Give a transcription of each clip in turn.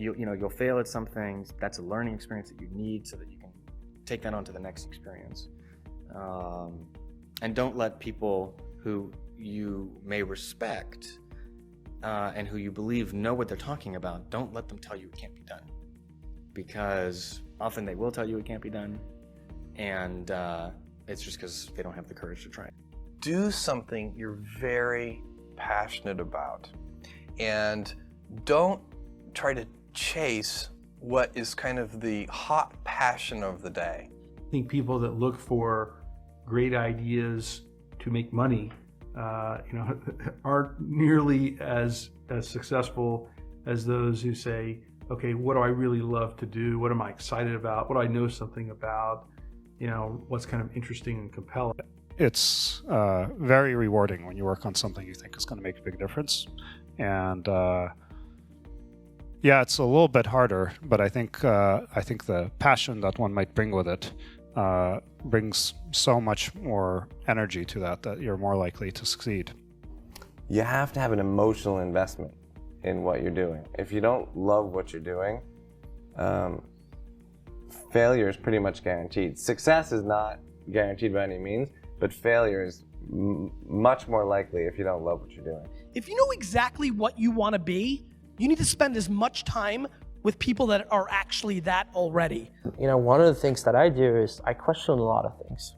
you'll fail at some things. That's a learning experience that you need so that you can take that on to the next experience. And don't let people who you may respect and who you believe know what they're talking about, don't let them tell you it can't be done. Because often they will tell you it can't be done, and it's just because they don't have the courage to try it. Do something you're very passionate about, and don't try to chase what is kind of the hot passion of the day. I think people that look for great ideas to make money, aren't nearly as successful as those who say, okay, what do I really love to do? What am I excited about? What do I know something about? What's kind of interesting and compelling? It's very rewarding when you work on something you think is going to make a big difference. And it's a little bit harder, but I think the passion that one might bring with it brings so much more energy to that you're more likely to succeed. You have to have an emotional investment in what you're doing. If you don't love what you're doing, failure is pretty much guaranteed. Success is not guaranteed by any means, but failure is much more likely if you don't love what you're doing. If you know exactly what you want to be, you need to spend as much time with people that are actually that already. One of the things that I do is I question a lot of things.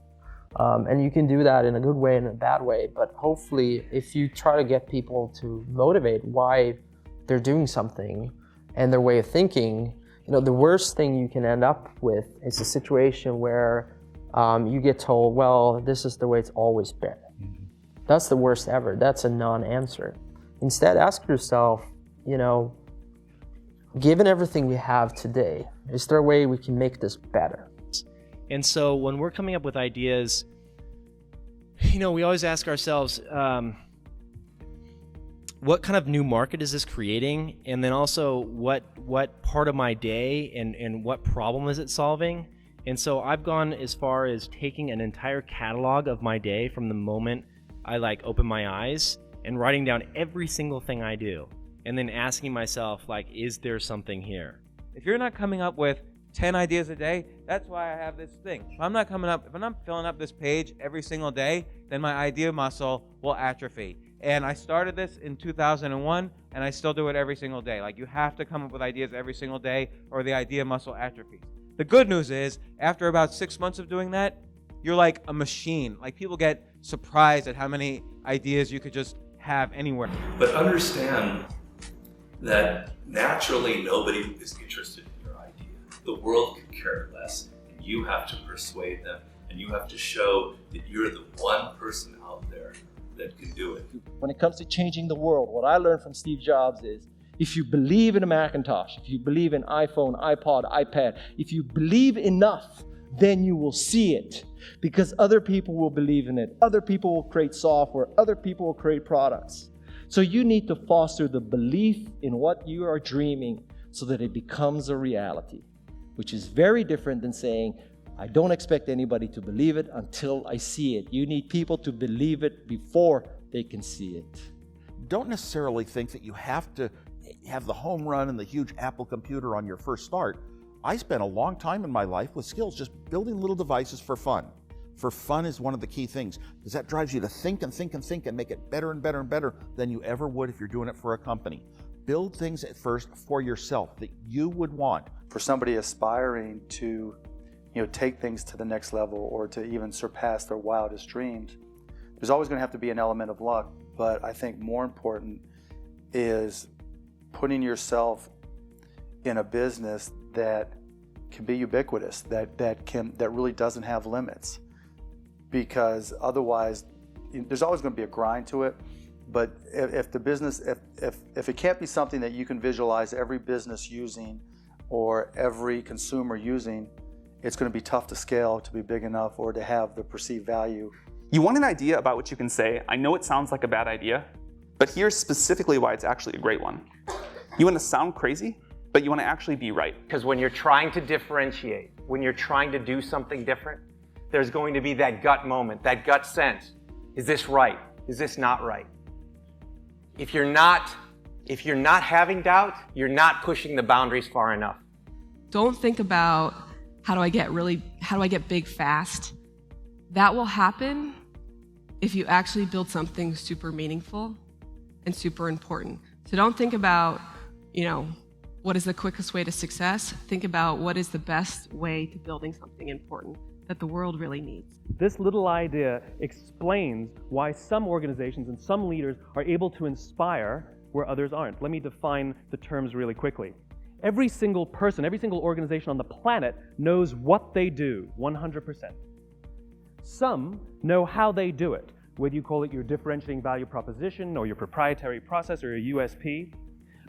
And you can do that in a good way and a bad way, but hopefully if you try to get people to motivate why they're doing something and their way of thinking, the worst thing you can end up with is a situation where you get told, well, this is the way it's always been. That's the worst ever. That's a non-answer. Instead, ask yourself, given everything we have today, is there a way we can make this better? And so when we're coming up with ideas, we always ask ourselves, what kind of new market is this creating? And then also what part of my day and what problem is it solving? And so I've gone as far as taking an entire catalog of my day from the moment I open my eyes and writing down every single thing I do. And then asking myself, is there something here? If you're not coming up with 10 ideas a day, that's why I have this thing. If I'm not filling up this page every single day, then my idea muscle will atrophy. And I started this in 2001, and I still do it every single day. You have to come up with ideas every single day, or the idea muscle atrophies. The good news is, after about 6 months of doing that, you're like a machine. People get surprised at how many ideas you could just have anywhere. But understand that naturally nobody is interested in your idea. The world could care less, and you have to persuade them, and you have to show that you're the one person out there that can do it. When it comes to changing the world, what I learned from Steve Jobs is, if you believe in a Macintosh, if you believe in iPhone, iPod, iPad, if you believe enough, then you will see it. Because other people will believe in it. Other people will create software. Other people will create products. So you need to foster the belief in what you are dreaming so that it becomes a reality, which is very different than saying, I don't expect anybody to believe it until I see it. You need people to believe it before they can see it. Don't necessarily think that you have to have the home run and the huge Apple computer on your first start. I spent a long time in my life with skills just building little devices for fun. For fun is one of the key things, because that drives you to think and think and think and make it better and better and better than you ever would if you're doing it for a company. Build things at first for yourself that you would want. For somebody aspiring to take things to the next level or to even surpass their wildest dreams, there's always going to have to be an element of luck. But I think more important is putting yourself in a business that can be ubiquitous, that really doesn't have limits. Because otherwise, there's always going to be a grind to it. But if the business, if it can't be something that you can visualize every business using or every consumer using, it's going to be tough to scale to be big enough or to have the perceived value. You want an idea about what you can say. I know it sounds like a bad idea, but here's specifically why it's actually a great one. You want to sound crazy, but you want to actually be right. Because when you're trying to differentiate, when you're trying to do something different, there's going to be that gut moment, that gut sense. Is this right? Is this not right? If you're not If you're not having doubt, you're not pushing the boundaries far enough. Don't think about how do I get big fast. That will happen if you actually build something super meaningful and super important. So don't think about, what is the quickest way to success? Think about what is the best way to building something important that the world really needs. This little idea explains why some organizations and some leaders are able to inspire where others aren't. Let me define the terms really quickly. Every single person, every single organization on the planet knows what they do 100%. Some know how they do it, whether you call it your differentiating value proposition or your proprietary process or your USP.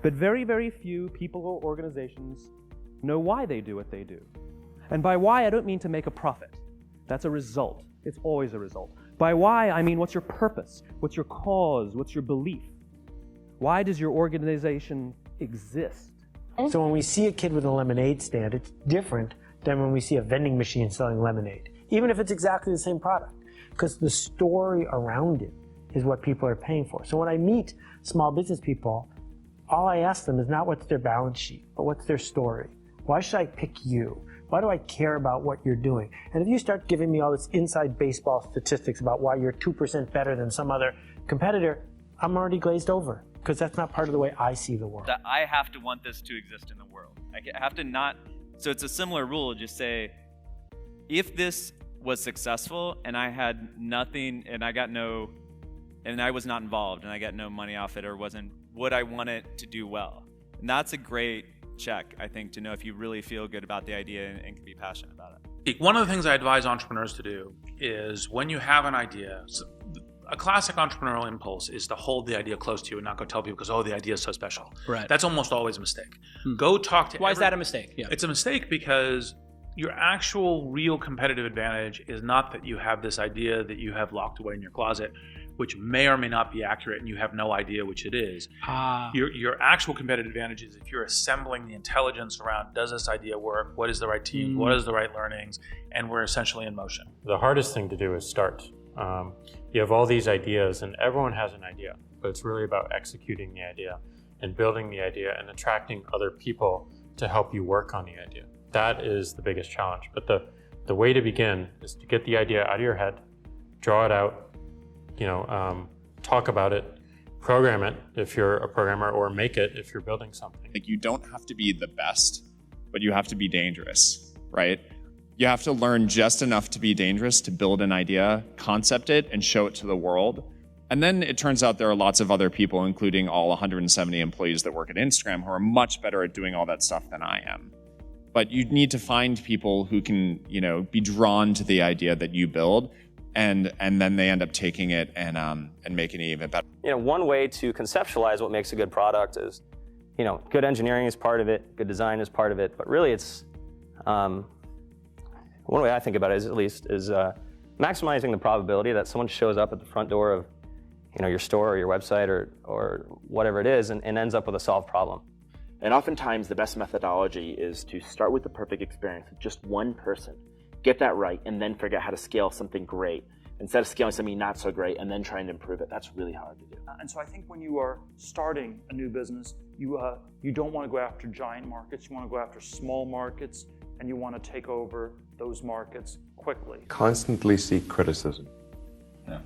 But very, very few people or organizations know why they do what they do. And by why, I don't mean to make a profit. That's a result. It's always a result. By why, I mean what's your purpose? What's your cause? What's your belief? Why does your organization exist? So when we see a kid with a lemonade stand, it's different than when we see a vending machine selling lemonade, even if it's exactly the same product, because the story around it is what people are paying for. So when I meet small business people, all I ask them is not what's their balance sheet, but what's their story. Why should I pick you? Why do I care about what you're doing? And if you start giving me all this inside baseball statistics about why you're 2% better than some other competitor, I'm already glazed over, because that's not part of the way I see the world. That I have to want this to exist in the world. I have to not, so it's a similar rule, just say, if this was successful and I had nothing and I was not involved and I got no money off it or would I want it to do well? And that's a great check, I think, to know if you really feel good about the idea and can be passionate about it. One of the things I advise entrepreneurs to do is when you have an idea, a classic entrepreneurial impulse is to hold the idea close to you and not go tell people because, the idea is so special. Right. That's almost always a mistake. Go talk to Why is that a mistake? Yeah. It's a mistake because your actual real competitive advantage is not that you have this idea that you have locked away in your closet, which may or may not be accurate and you have no idea which it is. Your actual competitive advantage is if you're assembling the intelligence around, does this idea work? What is the right team? What is the right learnings? And we're essentially in motion. The hardest thing to do is start. You have all these ideas and everyone has an idea, but it's really about executing the idea and building the idea and attracting other people to help you work on the idea. That is the biggest challenge. But the way to begin is to get the idea out of your head, draw it out, talk about it, program it if you're a programmer, or make it if you're building something. Like, you don't have to be the best, but you have to be dangerous, right? You have to learn just enough to be dangerous to build an idea, concept it, and show it to the world. And then it turns out there are lots of other people, including all 170 employees that work at Instagram, who are much better at doing all that stuff than I am. But you need to find people who can, be drawn to the idea that you build, and then they end up taking it and making it even better. One way to conceptualize what makes a good product is, good engineering is part of it, good design is part of it, but really it's, one way I think about it is maximizing the probability that someone shows up at the front door of, your store or your website or whatever it is and ends up with a solved problem. And oftentimes the best methodology is to start with the perfect experience with just one person, get that right, and then figure out how to scale something great instead of scaling something not so great and then trying to improve it. That's really hard to do. And so I think when you are starting a new business, you don't want to go after giant markets. You want to go after small markets, and you want to take over those markets quickly. Constantly seek criticism. Yeah.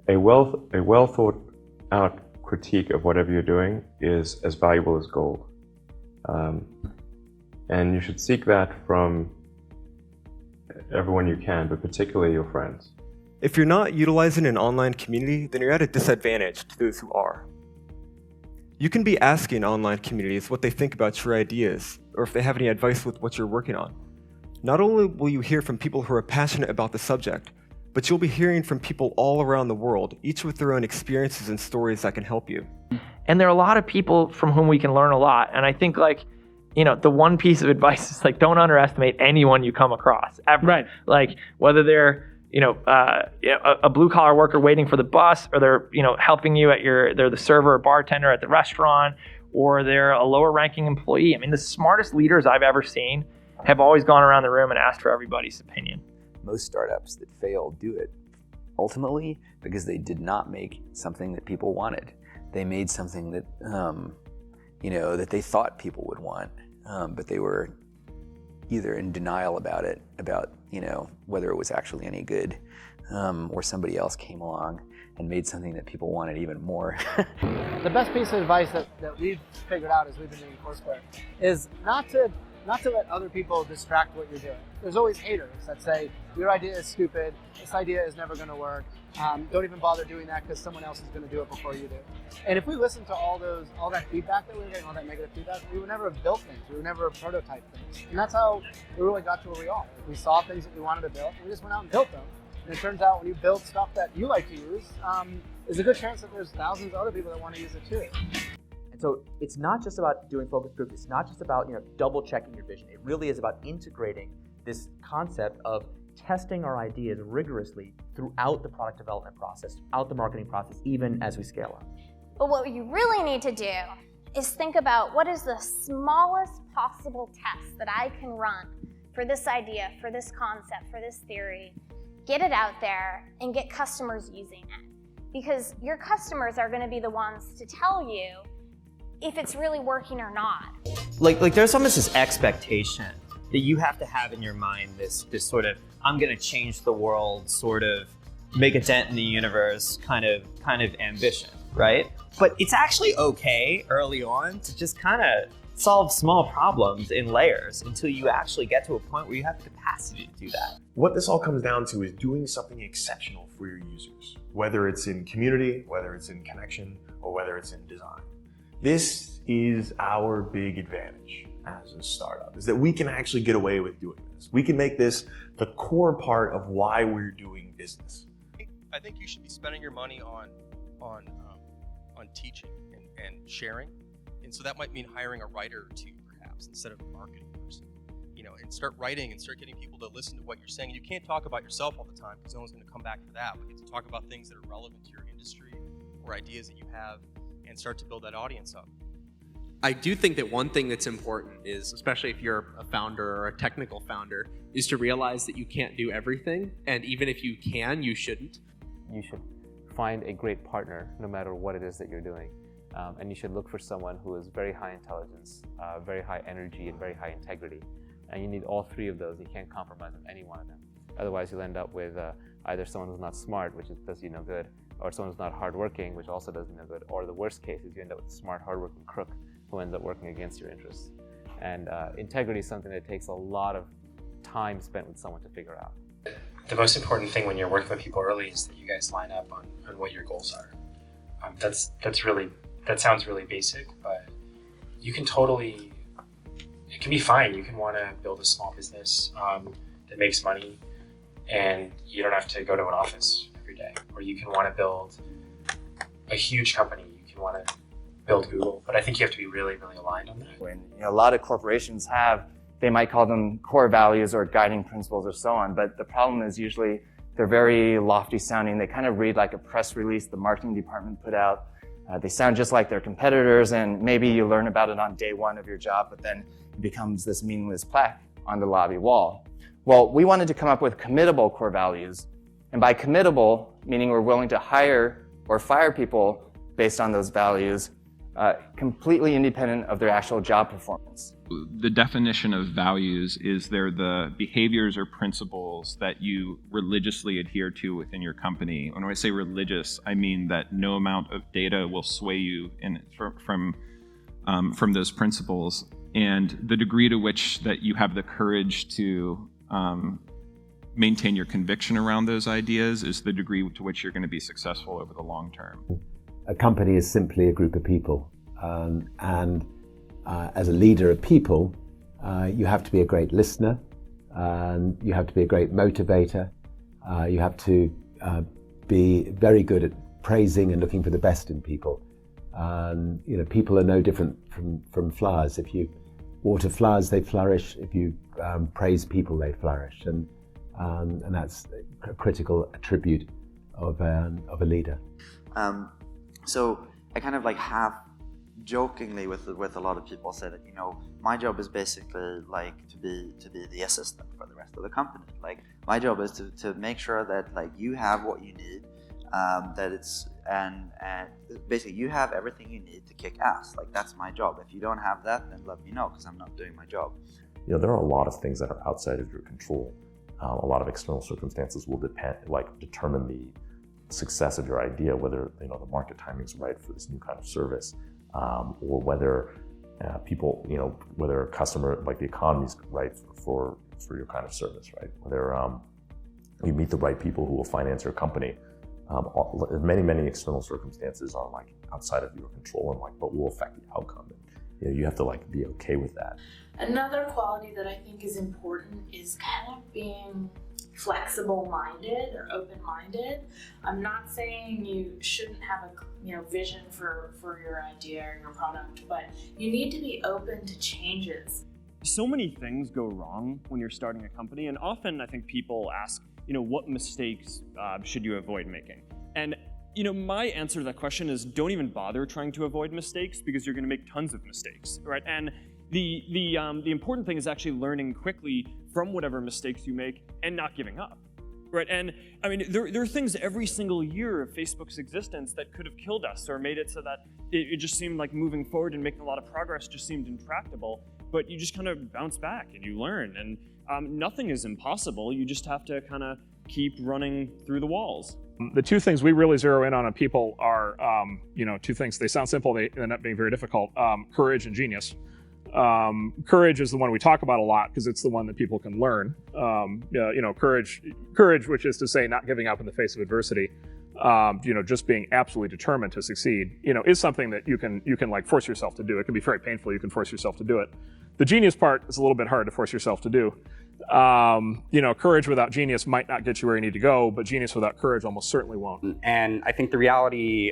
A well thought out critique of whatever you're doing is as valuable as gold. And you should seek that from everyone you can, but particularly your friends. If you're not utilizing an online community, then you're at a disadvantage to those who are. You can be asking online communities what they think about your ideas, or if they have any advice with what you're working on. Not only will you hear from people who are passionate about the subject, but you'll be hearing from people all around the world, each with their own experiences and stories that can help you. And there are a lot of people from whom we can learn a lot. And I think the one piece of advice is don't underestimate anyone you come across ever. Right. Like whether they're, a blue collar worker waiting for the bus, or they're, helping you they're the server or bartender at the restaurant, or they're a lower ranking employee. I mean, the smartest leaders I've ever seen have always gone around the room and asked for everybody's opinion. Most startups that fail do it ultimately because they did not make something that people wanted. They made something that, that they thought people would want, but they were either in denial about it, whether it was actually any good, or somebody else came along and made something that people wanted even more. The best piece of advice that we've figured out as we've been doing Foursquare is not to let other people distract what you're doing. There's always haters that say, your idea is stupid, this idea is never gonna work, don't even bother doing that because someone else is gonna do it before you do. And if we listen to all that feedback that we were getting, all that negative feedback, we would never have built things, we would never have prototyped things. And that's how we really got to where we are. We saw things that we wanted to build, and we just went out and built them. And it turns out when you build stuff that you like to use, there's a good chance that there's thousands of other people that want to use it too. And so it's not just about doing focus groups, it's not just about double checking your vision. It really is about integrating this concept of testing our ideas rigorously throughout the product development process, throughout the marketing process, even as we scale up. But what you really need to do is think about what is the smallest possible test that I can run for this idea, for this concept, for this theory, get it out there and get customers using it. Because your customers are going to be the ones to tell you if it's really working or not. Like there's almost this expectation that you have to have in your mind this sort of, I'm gonna change the world, sort of make a dent in the universe kind of ambition, right? But it's actually okay early on to just kind of solve small problems in layers until you actually get to a point where you have the capacity to do that. What this all comes down to is doing something exceptional for your users, whether it's in community, whether it's in connection, or whether it's in design. This is our big advantage as a startup, is that we can actually get away with doing this. We can make this the core part of why we're doing business. I think you should be spending your money on teaching and sharing. And so that might mean hiring a writer or two, perhaps, instead of a marketing person. And start writing and start getting people to listen to what you're saying. You can't talk about yourself all the time because no one's going to come back for that. We get to talk about things that are relevant to your industry or ideas that you have and start to build that audience up. I do think that one thing that's important is, especially if you're a founder or a technical founder, is to realize that you can't do everything. And even if you can, you shouldn't. You should find a great partner no matter what it is that you're doing. And you should look for someone who is very high intelligence, very high energy, and very high integrity. And you need all three of those. You can't compromise on any one of them. Otherwise, you'll end up with either someone who's not smart, which does you no good, or someone who's not hardworking, which also does you no good, or the worst case is you end up with a smart, hardworking crook who ends up working against your interests. And integrity is something that takes a lot of time spent with someone to figure out. The most important thing when you're working with people early is that you guys line up on what your goals are. That sounds really basic, but you can totally, it can be fine. You can want to build a small business that makes money and you don't have to go to an office every day. Or you can want to build a huge company. You can want to build Google, but I think you have to be really, really aligned on that. When a lot of corporations they might call them core values or guiding principles or so on, but the problem is usually they're very lofty sounding. They kind of read like a press release the marketing department put out. They sound just like their competitors, and maybe you learn about it on day one of your job, but then it becomes this meaningless plaque on the lobby wall. Well, we wanted to come up with committable core values, and by committable, meaning we're willing to hire or fire people based on those values, completely independent of their actual job performance. The definition of values is they're the behaviors or principles that you religiously adhere to within your company. When I say religious, I mean that no amount of data will sway you from those principles, and the degree to which that you have the courage to maintain your conviction around those ideas is the degree to which you're going to be successful over the long term. A company is simply a group of people, and as a leader of people, you have to be a great listener, and you have to be a great motivator. You have to be very good at praising and looking for the best in people. People are no different from flowers. If you water flowers, they flourish. If you praise people, they flourish, and that's a critical attribute of a leader. So I kind of have jokingly with a lot of people say that, you know, my job is basically like to be the assistant for the rest of the company. Like my job is to make sure that like you have what you need, that it's and basically you have everything you need to kick ass. Like that's my job. If you don't have that, then let me know, because I'm not doing my job. You know, there are a lot of things that are outside of your control. A lot of external circumstances will determine the success of your idea, whether, you know, the market timing is right for this new kind of service, or whether people, you know, whether a customer, like the economy is right for your kind of service, right? Whether you meet the right people who will finance your company. Many external circumstances are like outside of your control and like, but will affect the outcome. And, you know, you have to like be okay with that. Another quality that I think is important is kind of being flexible-minded or open-minded. I'm not saying you shouldn't have a vision for your idea or your product, but you need to be open to changes. So many things go wrong when you're starting a company, and often I think people ask, you know, what mistakes should you avoid making? And you know, my answer to that question is don't even bother trying to avoid mistakes, because you're going to make tons of mistakes, right? And the important thing is actually learning quickly from whatever mistakes you make and not giving up, right? And I mean, there are things every single year of Facebook's existence that could have killed us or made it so that it just seemed like moving forward and making a lot of progress just seemed intractable. But you just kind of bounce back and you learn, and nothing is impossible. You just have to kind of keep running through the walls. The two things we really zero in on people are, you know, two things. They sound simple, they end up being very difficult. Courage and genius. Courage is the one we talk about a lot because it's the one that people can learn. You know, courage, which is to say not giving up in the face of adversity. You know, just being absolutely determined to succeed, you know, is something that you can like force yourself to do. It can be very painful. You can force yourself to do it. The genius part is a little bit hard to force yourself to do. You know, courage without genius might not get you where you need to go, but genius without courage almost certainly won't. And I think the reality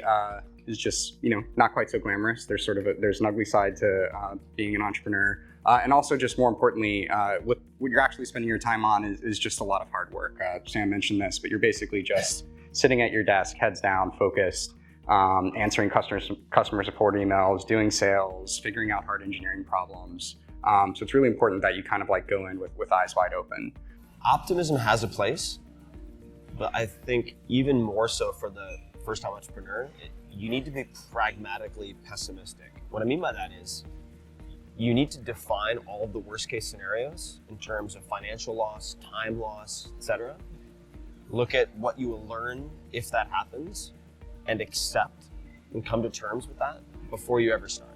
is just, you know, not quite so glamorous. There's there's an ugly side to being an entrepreneur. And also just more importantly, what you're actually spending your time on is just a lot of hard work. Sam mentioned this, but you're basically just sitting at your desk, heads down, focused, answering customer support emails, doing sales, figuring out hard engineering problems. So it's really important that you kind of like go in with eyes wide open. Optimism has a place, but I think even more so for the first-time entrepreneur, you need to be pragmatically pessimistic. What I mean by that is you need to define all of the worst-case scenarios in terms of financial loss, time loss, etc. Look at what you will learn if that happens and accept and come to terms with that before you ever start.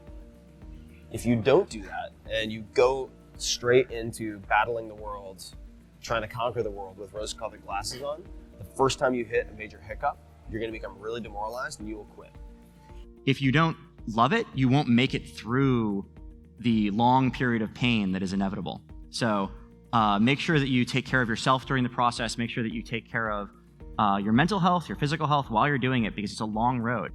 If you don't do that and you go straight into battling the world, trying to conquer the world with rose-colored glasses on, the first time you hit a major hiccup, you're going to become really demoralized and you will quit. If you don't love it, you won't make it through the long period of pain that is inevitable. So make sure that you take care of yourself during the process. Make sure that you take care of your mental health, your physical health while you're doing it, because it's a long road.